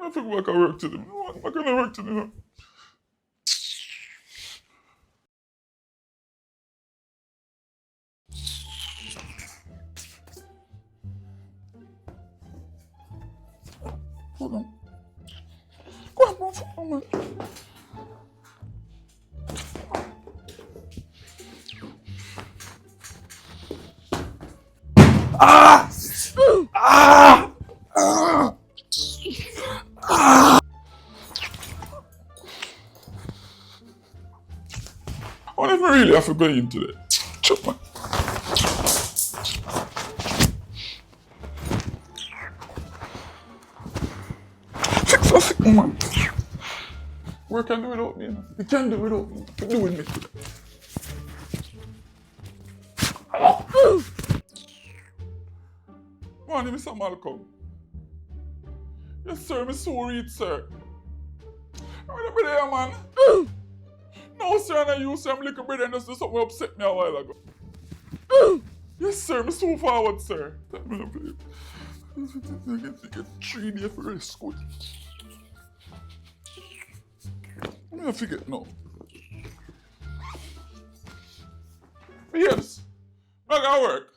I think I can work to them. I'm not gonna work to them. Hold on. Go on, bro. Oh, man. Ah! Ah! Ah! Ah! I never really have to go into that. Chop, man. Fix us, man. Work can do without me, man. You can do without me. You can do with me. Man, Mr. Malcolm. Yes, sir, I'm so read, sir. I'm over there, man. No, sir, and I use some little brother and just do something upset me a while ago. Yes, sir, I'm so forward, sir. I'm gonna get 3 days for rest school. I'm gonna forget now. Yes, I gotta work.